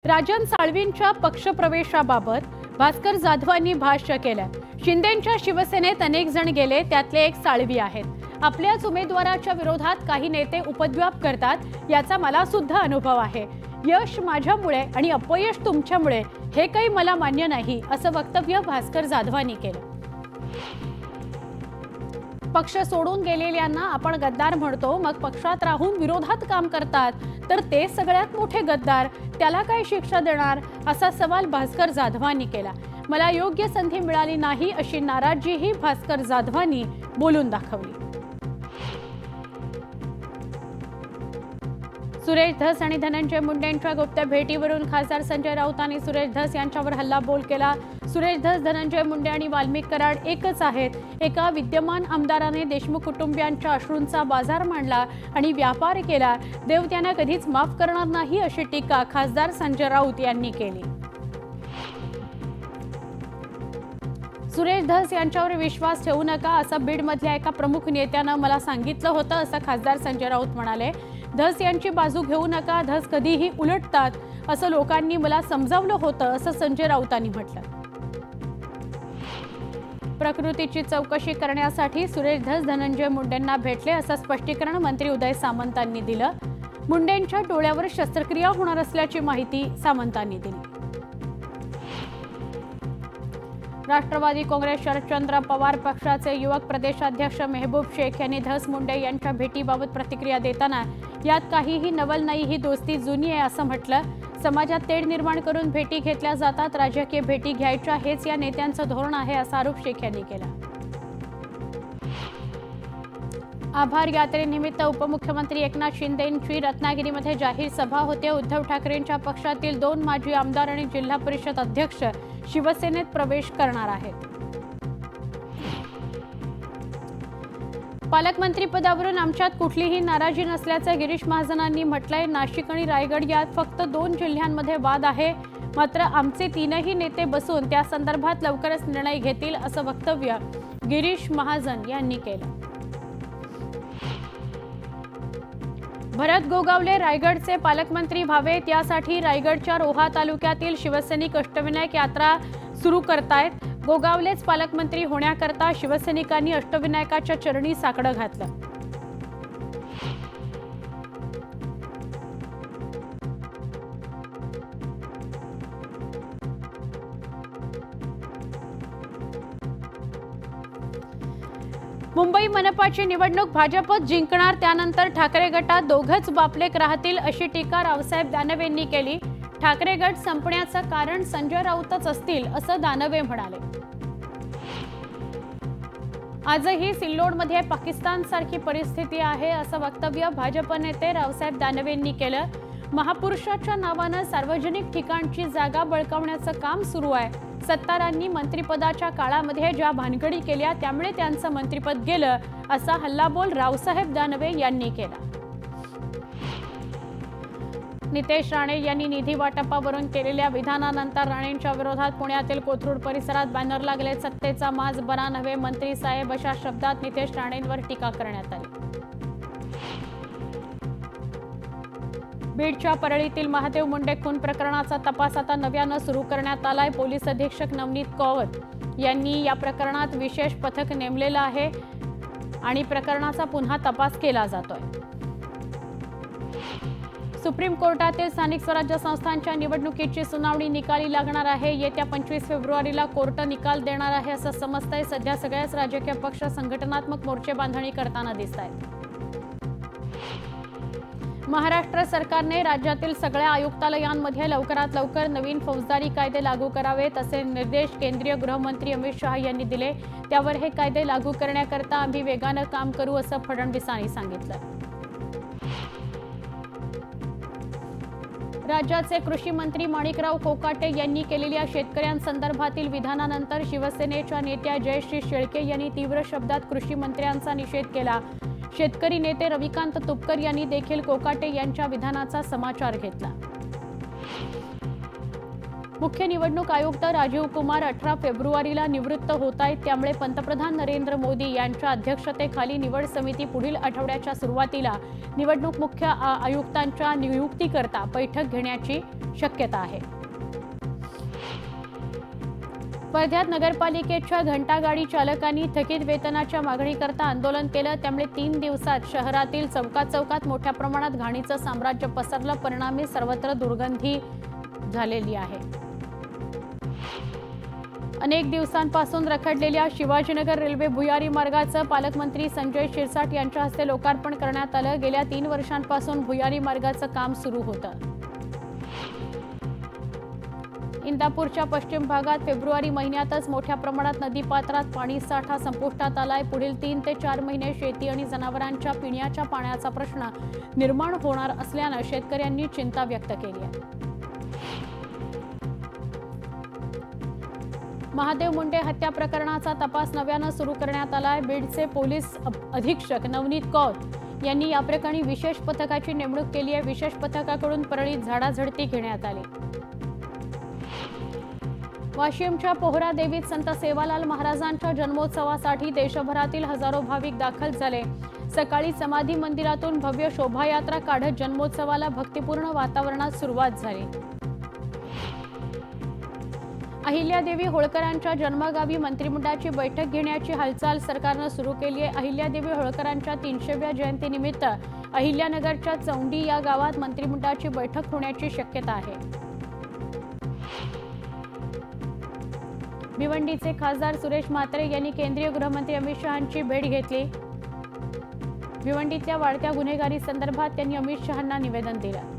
राजन साळवींच्या पक्षप्रवेशाबाबत भास्कर जाधवांनी भाष्य केलं। शिंदेंच्या शिवसेनेत अनेक जण गेले, त्यातले एक साळवी आहेत। आपल्याच उमेदवाराच्या विरोधात काही नेते उपद्व्याप करतात, याचा मला सुद्धा अनुभव आहे। यश माझ्यामुळे आणि अपयश तुमच्यामुळे हे काही मला मान्य नाही, असं वक्तव्य भास्कर जाधवांनी केलं। पक्ष सोडून गेलेल्यांना आपण गद्दार म्हणतो, मग पक्षात राहून विरोधात काम करतात तर ते सगळ्यात मोठे गद्दार, त्याला काय शिक्षा देणार, असा सवाल भास्कर जाधवांनी केला। मला योग्य संधी मिळाली नाही अशी नाराजीही भास्कर जाधवांनी बोलून दाखवली। सुरेश धस आणि धनंजय मुंडेंच्या गुप्त भेटीवरून खासदार संजय राऊतांनी सुरेश धस यांच्यावर हल्लाबोल केला। सुरेश धस, धनंजय मुंडे आणि वाल्मिक कराड एकच आहेत। एका विद्यमान आमदाराने देशमुख कुटुंबियांच्या अश्रूंचा बाजार मांडला आणि व्यापार केला। देव त्यांना कधीच माफ करणार नाही, अशी टीका खासदार संजय राऊत यांनी केली। सुरेश धस यांच्यावर विश्वास ठेवू नका, असं बीडमधल्या एका प्रमुख नेत्यानं मला सांगितलं होतं, असं खासदार संजय राऊत म्हणाले। धस यांची बाजू घेऊ नका, धस कधीही उलटतात, असं लोकांनी मला समजावलं होतं, असं संजय राऊतांनी म्हटलं। प्रकृतीची चौकशी करण्यासाठी सुरेश धस धनंजय मुंडेंना भेटले, असं स्पष्टीकरण मंत्री उदय सामंतांनी दिलं। मुंडेंच्या डोळ्यावर शस्त्रक्रिया होणार असल्याची माहिती सामंतांनी दिली। राष्ट्रवादी काँग्रेस शरदचंद्र पवार पक्षाचे युवक प्रदेशाध्यक्ष मेहबूब शेख यांनी धस मुंडे यांच्या भेटीबाबत प्रतिक्रिया देताना यात काहीही नवल नाही, ही दोस्ती जुनी आहे असं म्हटलं। समाजात तेढ निर्माण करून भेटी घेतल्या जातात, राजकीय भेटी घ्यायच्या हेच या नेत्यांचं धोरण आहे, असा आरोप शेख यांनी केला। आभार यात्रेनिमित्त उपमुख्यमंत्री एकनाथ शिंदेंची रत्नागिरीमध्ये जाहीर सभा होते। उद्धव ठाकरेंच्या पक्षातील 2 माजी आमदार आणि जिल्हा परिषद अध्यक्ष शिवसेनेत प्रवेश करणार आहेत। पालकमंत्री पदावरून आमच्यात कुठलीही नाराजी नसल्याचं गिरीश महाजनांनी म्हटलंय। नाशिक आणि रायगड यात फक्त 2 जिल्ह्यांमध्ये वाद आहे, मात्र आमचे 3ही नेते बसून त्या संदर्भात लवकरच निर्णय घेतील, असं वक्तव्य गिरीश महाजन यांनी केलं। भरत गोगावले रायगडचे पालकमंत्री व्हावेत, यासाठी रायगडच्या रोहा तालुक्यातील शिवसैनिक अष्टविनायक यात्रा सुरू करतायत। गोगावलेच पालकमंत्री होण्याकरता शिवसैनिकांनी अष्टविनायकाच्या चरणी साकडं घातलं। मुंबई मनपाची निवडणूक भाजपच जिंकणार, त्यानंतर ठाकरे गटात दोघंच बापलेक राहतील, अशी टीका रावसाहेब दानवे यांनी केली। ठाकरे गट संपण्याचं कारण संजय राऊतच असतील, असं दानवे म्हणाले। आजही सिल्लोडमध्ये पाकिस्तानसारखी परिस्थिती आहे, असं वक्तव्य भाजप नेते रावसाहेब दानवे यांनी केलं। महापुरुषाच्या नावानं सार्वजनिक ठिकाणची जागा बळकावण्याचं काम सुरू आहे। सत्तारांनी मंत्रिपदाच्या काळामध्ये ज्या भानगडी केल्या त्यामुळे त्यांचं मंत्रिपद गेलं, असा हल्लाबोल रावसाहेब दानवे यांनी केला। नितेश राणे यांनी निधी वाटपावरून केलेल्या विधानानंतर राणेंच्या विरोधात पुण्यातील कोथरूड परिसरात बॅनर लागले। सत्तेचा माज बरा नव्हे मंत्री साहेब, अशा शब्दात नितेश राणेंवर टीका करण्यात आली। बीडच्या परळीतील महादेव मुंडे खून प्रकरणाचा तपास आता नव्यानं सुरू करण्यात आलाय। पोलीस अधीक्षक नवनीत कौर यांनी या प्रकरणात विशेष पथक नेमलेलं आहे आणि प्रकरणाचा पुन्हा तपास केला जातोय। सुप्रीम कोर्टातील स्थानिक स्वराज्य संस्थांच्या निवडणुकीची सुनावणी निकाली लागणार आहे। येत्या 25 फेब्रुवारीला कोर्ट निकाल देणार आहे, असं समजतंय। सध्या सगळ्याच राजकीय पक्ष संघटनात्मक मोर्चे बांधणी करताना दिसतायत। महाराष्ट्र सरकारने राज्यातील सगळ्या आयुक्तालयांमध्ये लवकरात लवकर नवीन फौजदारी कायदे लागू करावेत, असे निर्देश केंद्रीय गृहमंत्री अमित शहा यांनी दिले। त्यावर हे कायदे लागू करण्याकरता आम्ही वेगानं काम करू, असं फडणवीसांनी सांगितलं। राज्याचे कृषी मंत्री माणिकराव कोकाटे यांनी केलेल्या शेतकऱ्यांसंदर्भातील विधानानंतर शिवसेनेच्या नेत्या जयश्री शेळके यांनी तीव्र शब्दात कृषी मंत्र्यांचा निषेध केला। शेतकरी नेते रविकांत तुपकर यांनी देखील कोकाटे यांच्या विधानाचा समाचार घेतला। मुख्य निवडणूक आयुक्त राजीव कुमार 18 फेब्रुवारीला निवृत्त होत आहेत, त्यामुळे पंतप्रधान नरेंद्र मोदी यांच्या अध्यक्षतेखाली निवड समिती पुढील आठवड्याच्या सुरुवातीला निवडणूक मुख्य आयुक्तांच्या नियुक्तीकरता बैठक घेण्याची शक्यता आहे. वर्ध्यात नगरपालिकेच्या घंटागाडी चालकांनी थकीत वेतनाच्या मागणीकरता आंदोलन केलं, त्यामुळे 3 दिवसात शहरातील चौकात मोठ्या प्रमाणात घाणीचं साम्राज्य पसरलं. परिणामी सर्वत्र दुर्गंधी झालेली आहे. अनेक दिवसांपासून रखडलेल्या शिवाजीनगर रेल्वे भुयारी मार्गाचं पालकमंत्री संजय शिरसाट यांच्या हस्ते लोकार्पण करण्यात आलं. गेल्या 3 वर्षांपासून भुयारी मार्गाचं काम सुरू होतं. इंदापूरच्या पश्चिम भागात फेब्रुवारी महिन्यातच मोठ्या प्रमाणात नदीपात्रात पाणीसाठा संपुष्टात आलाय. पुढील 3 ते 4 महिने शेती आणि जनावरांच्या पिण्याच्या पाण्याचा प्रश्न निर्माण होणार असल्यानं शेतकऱ्यांनी चिंता व्यक्त केली आहे. महादेव मुंडे हत्या प्रकरणाचा तपास नव्यानं सुरू करण्यात आलाय. बीडचे पोलीस अधीक्षक नवनीत कौर यांनी या प्रकरणी विशेष पथकाची नेमणूक केली आहे. विशेष पथकाकडून परळीत झाडाझडती घेण्यात आली. वाशिमच्या पोहरा देवीत संत सेवालाल महाराजांच्या जन्मोत्सवासाठी देशभरातील हजारो भाविक दाखल झाले. सकाळी समाधी मंदिरातून भव्य शोभायात्रा काढत जन्मोत्सवाला भक्तिपूर्ण वातावरणात सुरुवात झाली. अहिल्यादेवी होळकरांच्या जन्मगावी मंत्रिमंडळाची बैठक घेण्याची हालचाल सरकारनं सुरू केली आहे. अहिल्यादेवी होळकरांच्या 300व्या जयंतीनिमित्त अहिल्यानगरच्या चौंडी या गावात मंत्रिमंडळाची बैठक होण्याची शक्यता आहे. भिवंडीचे खासदार सुरेश म्हात्रे यांनी केंद्रीय गृहमंत्री अमित शहांची भेट घेतली. भिवंडीतल्या वाढत्या गुन्हेगारी संदर्भात त्यांनी अमित शहांना निवेदन दिलं.